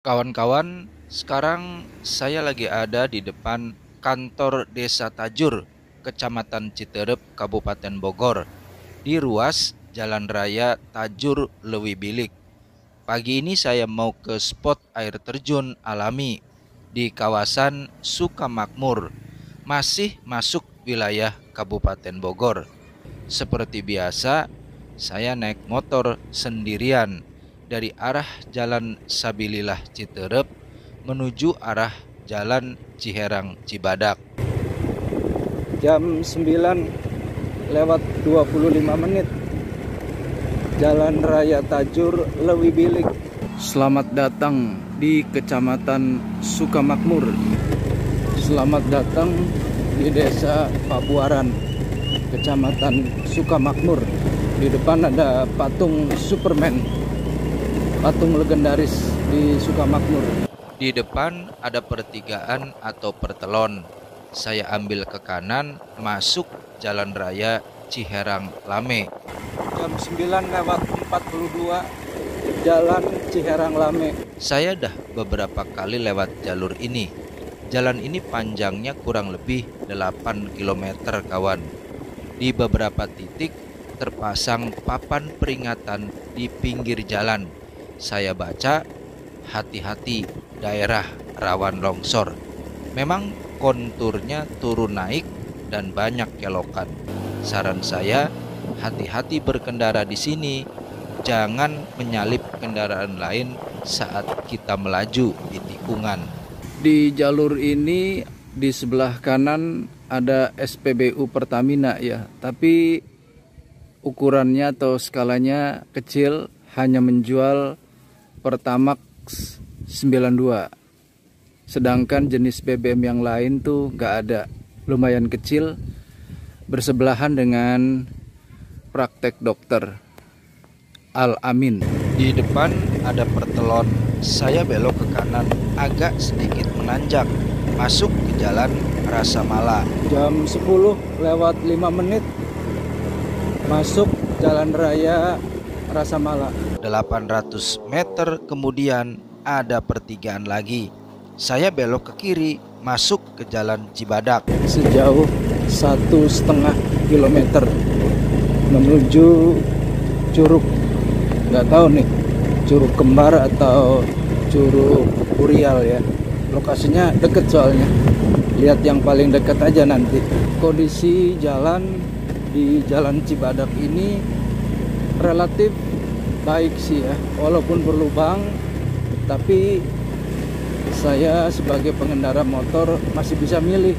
Kawan-kawan, sekarang saya lagi ada di depan kantor Desa Tajur, Kecamatan Citerep, Kabupaten Bogor, di ruas Jalan Raya Tajur Lewi Bilik. Pagi ini saya mau ke spot air terjun alami di kawasan Sukamakmur, masih masuk wilayah Kabupaten Bogor. Seperti biasa, saya naik motor sendirian dari arah Jalan Sabilillah Citerep menuju arah Jalan Ciherang Cibadak. Jam 9 lewat 25 menit, Jalan Raya Tajur Lewi Bilik. Selamat datang di Kecamatan Sukamakmur. Selamat datang di Desa Pabuaran, Kecamatan Sukamakmur. Di depan ada patung Superman, patung legendaris di Sukamakmur. Di depan ada pertigaan atau pertelon. Saya ambil ke kanan, masuk Jalan Raya Ciherang Lame. Jam 9 lewat 42, Jalan Ciherang Lame. Saya dah beberapa kali lewat jalur ini. Jalan ini panjangnya kurang lebih 8 km, kawan. Di beberapa titik terpasang papan peringatan di pinggir jalan. Saya baca, hati-hati, daerah rawan longsor. Memang konturnya turun naik dan banyak kelokan. Saran saya, hati-hati berkendara di sini. Jangan menyalip kendaraan lain saat kita melaju di tikungan. Di jalur ini di sebelah kanan ada SPBU Pertamina ya, tapi ukurannya atau skalanya kecil, hanya menjual Pertamax 92. Sedangkan jenis BBM yang lain tuh nggak ada, lumayan kecil, bersebelahan dengan praktek dokter Al-Amin. Di depan ada pertelon. Saya belok ke kanan agak sedikit menanjak, masuk ke jalan Rasa Mala. Jam 10 lewat 5 menit, masuk Jalan Raya Rasa Mala. 800 meter kemudian ada pertigaan lagi. Saya belok ke kiri, masuk ke Jalan Cibadak. Sejauh 1,5 kilometer menuju Curug, nggak tahu nih Curug Kembar atau Curug Burial ya. Lokasinya deket soalnya, lihat yang paling dekat aja nanti. Kondisi jalan di Jalan Cibadak ini relatif baik sih ya, walaupun berlubang, tapi saya sebagai pengendara motor masih bisa milih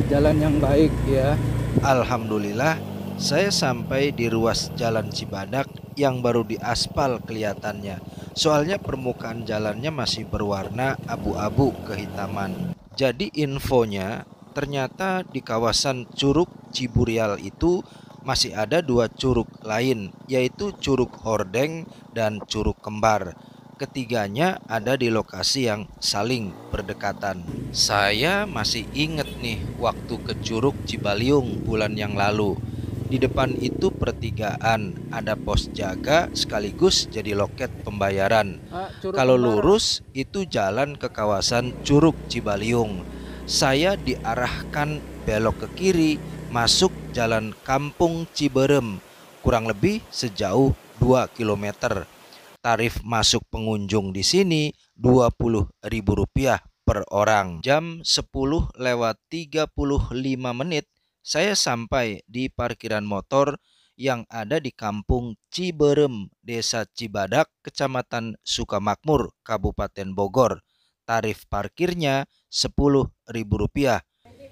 jalan yang baik ya. Alhamdulillah, saya sampai di ruas Jalan Cibadak yang baru diaspal kelihatannya. Soalnya permukaan jalannya masih berwarna abu-abu kehitaman. Jadi infonya, ternyata di kawasan Curug Ciburial itu masih ada 2 curug lain, yaitu Curug Hordeng dan Curug Kembar. Ketiganya ada di lokasi yang saling berdekatan. Saya masih inget nih waktu ke Curug Cibaliung bulan yang lalu. Di depan itu pertigaan, ada pos jaga sekaligus jadi loket pembayaran. Kalau lurus itu jalan ke kawasan Curug Cibaliung. Saya diarahkan belok ke kiri, masuk jalan Kampung Ciberem, kurang lebih sejauh 2 km. Tarif masuk pengunjung di sini Rp20.000 per orang. Jam 10 lewat 35 menit saya sampai di parkiran motor yang ada di Kampung Ciberem, Desa Cibadak, Kecamatan Sukamakmur, Kabupaten Bogor. Tarif parkirnya Rp10.000.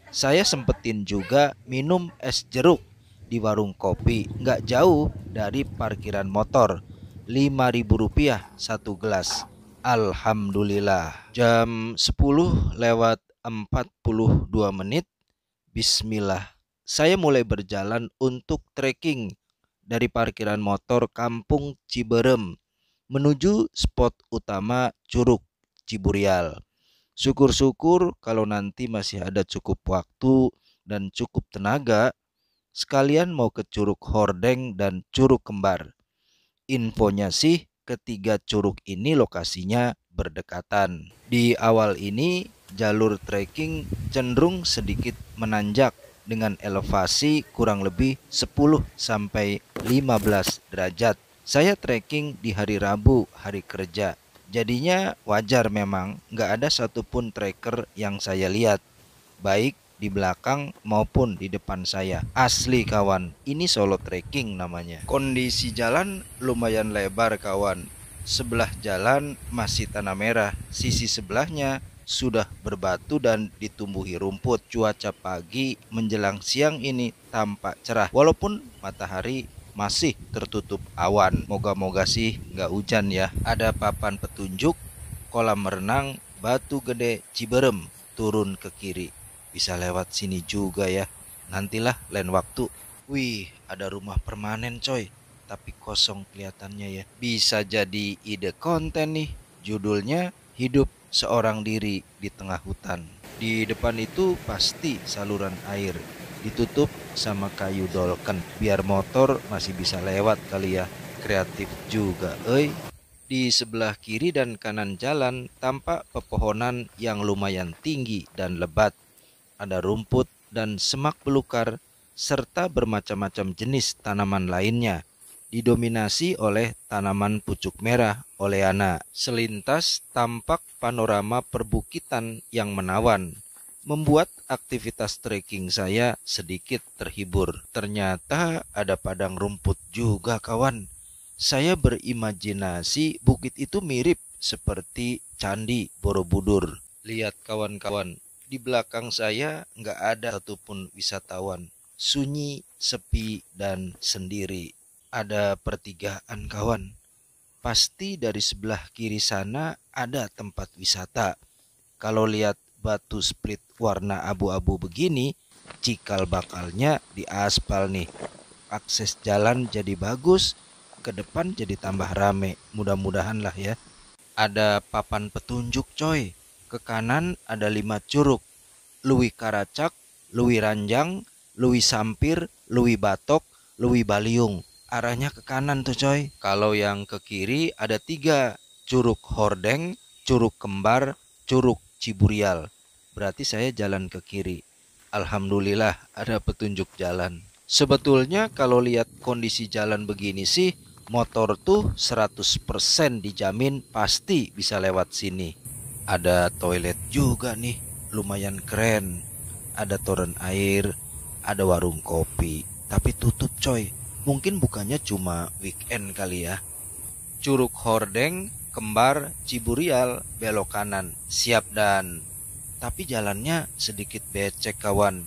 Saya sempetin juga minum es jeruk di warung kopi nggak jauh dari parkiran motor. Rp5.000 satu gelas. Alhamdulillah. Jam 10 lewat 42 menit. Bismillah. Saya mulai berjalan untuk trekking dari parkiran motor Kampung Ciberem menuju spot utama Curug Ciburial. Syukur-syukur kalau nanti masih ada cukup waktu dan cukup tenaga, sekalian mau ke Curug Hordeng dan Curug Kembar. Infonya sih ketiga curug ini lokasinya berdekatan. Di awal ini jalur trekking cenderung sedikit menanjak dengan elevasi kurang lebih 10 sampai 15 derajat. Saya trekking di hari Rabu, hari kerja. Jadinya wajar memang nggak ada satupun trekker yang saya lihat, baik di belakang maupun di depan saya. Asli kawan, ini solo trekking namanya. Kondisi jalan lumayan lebar kawan. Sebelah jalan masih tanah merah, sisi sebelahnya sudah berbatu dan ditumbuhi rumput. Cuaca pagi menjelang siang ini tampak cerah walaupun matahari masih tertutup awan. Moga-moga sih nggak hujan ya. Ada papan petunjuk kolam renang Batu Gede Ciberem, turun ke kiri. Bisa lewat sini juga ya. Nantilah lain waktu. Wih, ada rumah permanen coy, tapi kosong kelihatannya ya. Bisa jadi ide konten nih. Judulnya Hidup Seorang Diri di Tengah Hutan. Di depan itu pasti saluran air, ditutup sama kayu dolken biar motor masih bisa lewat kali ya. Kreatif juga euy. Di sebelah kiri dan kanan jalan tampak pepohonan yang lumayan tinggi dan lebat. Ada rumput dan semak belukar serta bermacam-macam jenis tanaman lainnya, didominasi oleh tanaman pucuk merah oleana. Selintas tampak panorama perbukitan yang menawan, membuat aktivitas trekking saya sedikit terhibur. Ternyata ada padang rumput juga kawan. Saya berimajinasi bukit itu mirip seperti Candi Borobudur. Lihat kawan-kawan, di belakang saya nggak ada satupun wisatawan. Sunyi, sepi, dan sendiri. Ada pertigaan kawan. Pasti dari sebelah kiri sana ada tempat wisata. Kalau lihat batu split warna abu-abu begini, cikal bakalnya di aspal nih. Akses jalan jadi bagus, ke depan jadi tambah rame. Mudah-mudahan lah ya. Ada papan petunjuk coy. Ke kanan ada 5 curug. Luwi Karacak, Luwi Ranjang, Luwi Sampir, Luwi Batok, Luwi Baliung. Arahnya ke kanan tuh coy. Kalau yang ke kiri ada 3. Curug Hordeng, Curug Kembar, Curug Ciburial. Berarti saya jalan ke kiri. Alhamdulillah ada petunjuk jalan. Sebetulnya kalau lihat kondisi jalan begini sih, motor tuh 100% dijamin pasti bisa lewat sini. Ada toilet juga nih, lumayan keren. Ada toren air, ada warung kopi, tapi tutup coy. Mungkin bukannya cuma weekend kali ya. Curug Hordeng, Kembar, Ciburial, belok kanan. Siap dan. Tapi jalannya sedikit becek kawan.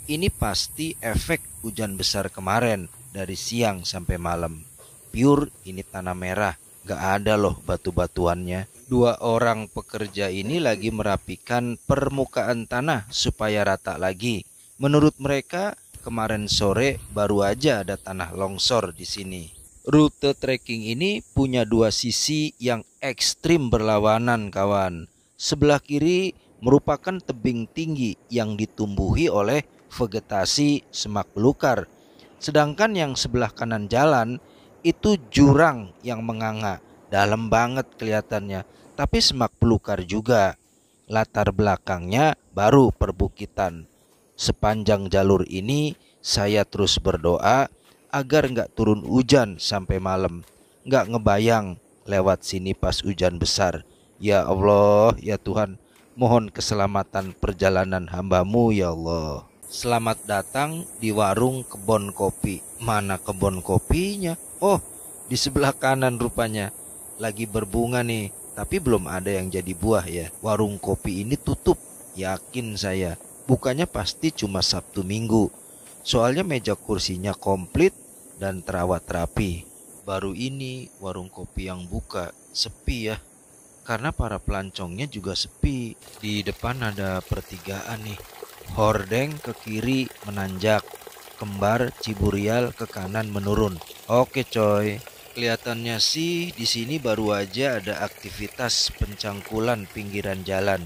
Ini pasti efek hujan besar kemarin dari siang sampai malam. Pure ini tanah merah, gak ada loh batu-batuannya. 2 orang pekerja ini lagi merapikan permukaan tanah supaya rata lagi. Menurut mereka, kemarin sore baru aja ada tanah longsor di sini. Rute trekking ini punya 2 sisi yang ekstrim berlawanan kawan. Sebelah kiri merupakan tebing tinggi yang ditumbuhi oleh vegetasi semak belukar. Sedangkan yang sebelah kanan jalan itu jurang yang menganga. Dalam banget kelihatannya, tapi semak belukar juga. Latar belakangnya baru perbukitan. Sepanjang jalur ini saya terus berdoa agar nggak turun hujan sampai malam. Nggak ngebayang lewat sini pas hujan besar. Ya Allah, ya Tuhan, mohon keselamatan perjalanan hamba-Mu ya Allah. Selamat datang di warung kebon kopi. Mana kebon kopinya? Oh, di sebelah kanan rupanya. Lagi berbunga nih, tapi belum ada yang jadi buah ya. Warung kopi ini tutup, yakin saya. Bukanya pasti cuma Sabtu Minggu. Soalnya meja kursinya komplit dan terawat rapi. Baru ini warung kopi yang buka, sepi ya. Karena para pelancongnya juga sepi. Di depan ada pertigaan nih. Hordeng ke kiri menanjak, Kembar Ciburial ke kanan menurun. Oke coy. Kelihatannya sih di sini baru aja ada aktivitas pencangkulan pinggiran jalan.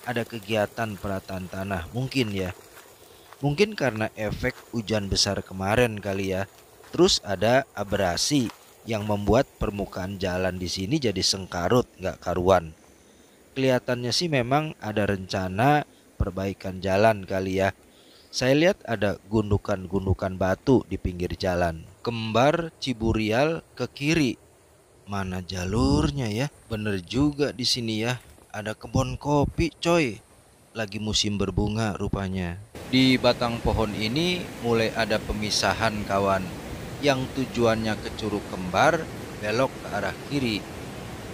Ada kegiatan perataan tanah mungkin ya. Mungkin karena efek hujan besar kemarin kali ya. Terus ada abrasi yang membuat permukaan jalan di sini jadi sengkarut nggak karuan. Kelihatannya sih memang ada rencana perbaikan jalan kali ya. Saya lihat ada gundukan-gundukan batu di pinggir jalan. Kembar Ciburial ke kiri. Mana jalurnya ya? Bener juga di sini ya. Ada kebun kopi coy. Lagi musim berbunga rupanya. Di batang pohon ini mulai ada pemisahan kawan. Yang tujuannya ke Curug Kembar belok ke arah kiri.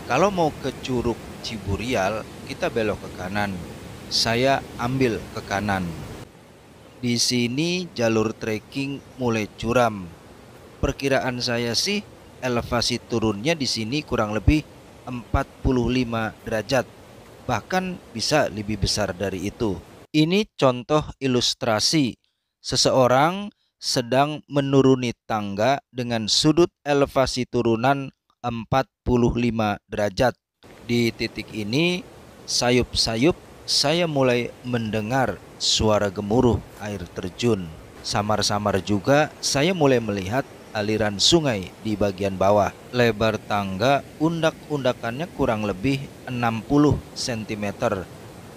Kalau mau ke Curug Ciburial kita belok ke kanan. Saya ambil ke kanan. Di sini jalur trekking mulai curam. Perkiraan saya sih elevasi turunnya di sini kurang lebih 45 derajat. Bahkan bisa lebih besar dari itu. Ini contoh ilustrasi seseorang sedang menuruni tangga dengan sudut elevasi turunan 45 derajat. Di titik ini, sayup-sayup saya mulai mendengar suara gemuruh air terjun. Samar-samar juga saya mulai melihat aliran sungai di bagian bawah. Lebar tangga undak-undakannya kurang lebih 60 cm.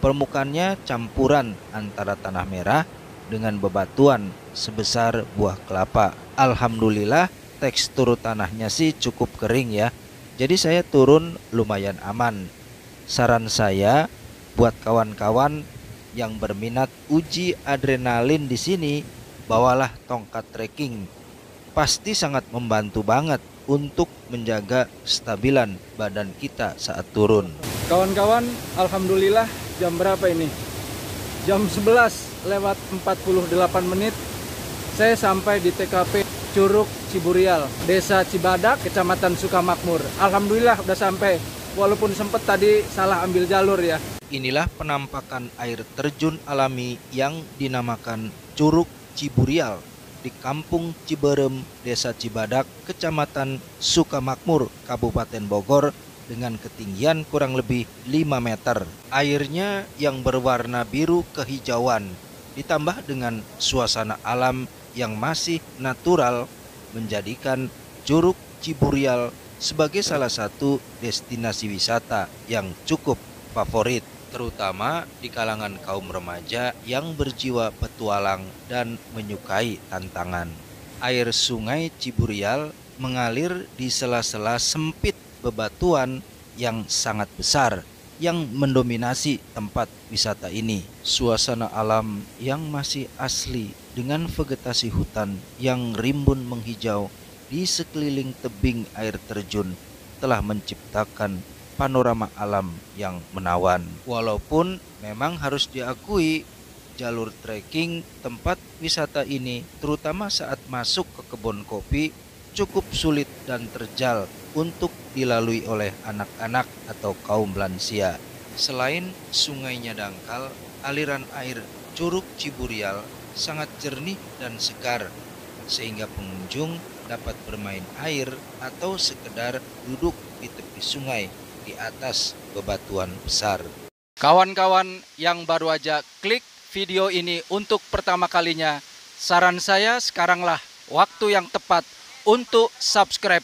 Permukaannya campuran antara tanah merah dengan bebatuan sebesar buah kelapa. Alhamdulillah tekstur tanahnya sih cukup kering ya. Jadi saya turun lumayan aman. Saran saya buat kawan-kawan yang berminat uji adrenalin di sini, bawalah tongkat trekking. Pasti sangat membantu banget untuk menjaga kestabilan badan kita saat turun. Kawan-kawan, alhamdulillah jam berapa ini? Jam 11 lewat 48 menit saya sampai di TKP Curug Ciburial, Desa Cibadak, Kecamatan Sukamakmur. Alhamdulillah udah sampai, walaupun sempat tadi salah ambil jalur ya. Inilah penampakan air terjun alami yang dinamakan Curug Ciburial di Kampung Ciberem, Desa Cibadak, Kecamatan Sukamakmur, Kabupaten Bogor dengan ketinggian kurang lebih 5 meter. Airnya yang berwarna biru kehijauan ditambah dengan suasana alam yang masih natural menjadikan Curug Ciburial sebagai salah satu destinasi wisata yang cukup favorit, terutama di kalangan kaum remaja yang berjiwa petualang dan menyukai tantangan. Air sungai Ciburial mengalir di sela-sela sempit bebatuan yang sangat besar yang mendominasi tempat wisata ini. Suasana alam yang masih asli dengan vegetasi hutan yang rimbun menghijau di sekeliling tebing air terjun telah menciptakan panorama alam yang menawan. Walaupun memang harus diakui jalur trekking tempat wisata ini terutama saat masuk ke kebun kopi cukup sulit dan terjal untuk dilalui oleh anak-anak atau kaum lansia. Selain sungainya dangkal, aliran air Curug Ciburial sangat jernih dan segar sehingga pengunjung dapat bermain air atau sekedar duduk di tepi sungai di atas bebatuan besar. Kawan-kawan yang baru aja klik video ini untuk pertama kalinya, saran saya sekaranglah waktu yang tepat untuk subscribe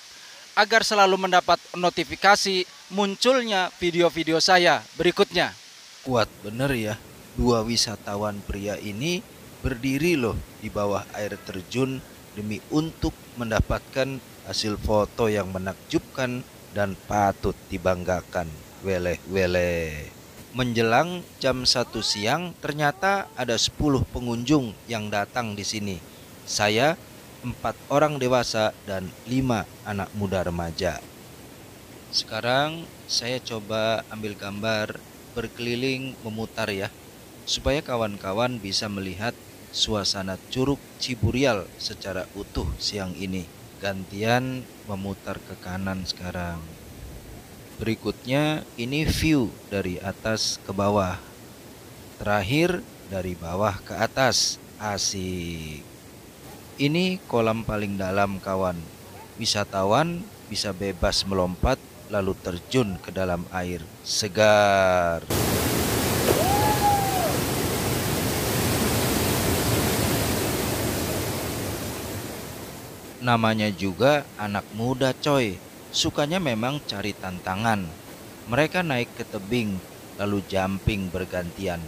agar selalu mendapat notifikasi munculnya video-video saya berikutnya. Kuat bener ya, dua wisatawan pria ini berdiri loh di bawah air terjun demi untuk mendapatkan hasil foto yang menakjubkan dan patut dibanggakan. Weleh. Menjelang jam 1 siang ternyata ada 10 pengunjung yang datang di sini. Saya 4 orang dewasa dan 5 anak muda remaja. Sekarang saya coba ambil gambar berkeliling memutar ya, supaya kawan-kawan bisa melihat suasana Curug Ciburial secara utuh siang ini. Gantian memutar ke kanan sekarang. Berikutnya ini view dari atas ke bawah. Terakhir dari bawah ke atas. Asik. Ini kolam paling dalam kawan. Wisatawan bisa bebas melompat lalu terjun ke dalam air. Segar. Namanya juga anak muda coy, sukanya memang cari tantangan. Mereka naik ke tebing, lalu jumping bergantian.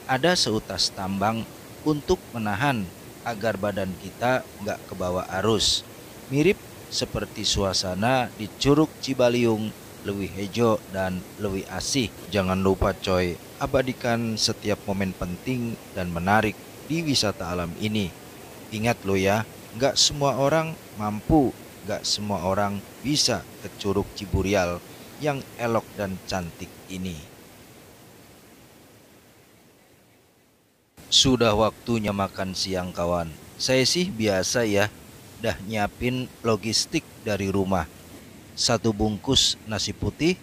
Ada seutas tambang untuk menahan agar badan kita nggak kebawa arus. Mirip seperti suasana di Curug Cibaliung, Leuwi Hejo, dan Leuwi Asih. Jangan lupa coy, abadikan setiap momen penting dan menarik di wisata alam ini. Ingat lo ya, nggak semua orang mampu, nggak semua orang bisa ke Curug Ciburial yang elok dan cantik ini. Sudah waktunya makan siang kawan. Saya sih biasa ya, dah nyiapin logistik dari rumah. Satu bungkus nasi putih,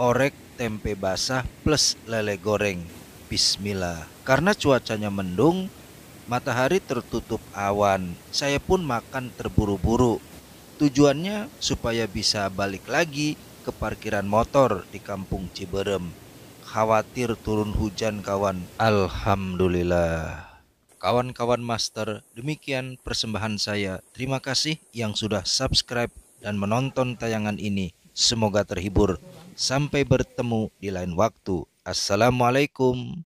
orek tempe basah plus lele goreng. Bismillah. Karena cuacanya mendung, matahari tertutup awan, saya pun makan terburu-buru. Tujuannya supaya bisa balik lagi ke parkiran motor di kampung Ciberem. Khawatir turun hujan kawan. Alhamdulillah. Kawan-kawan master, demikian persembahan saya. Terima kasih yang sudah subscribe dan menonton tayangan ini. Semoga terhibur. Sampai bertemu di lain waktu. Assalamualaikum.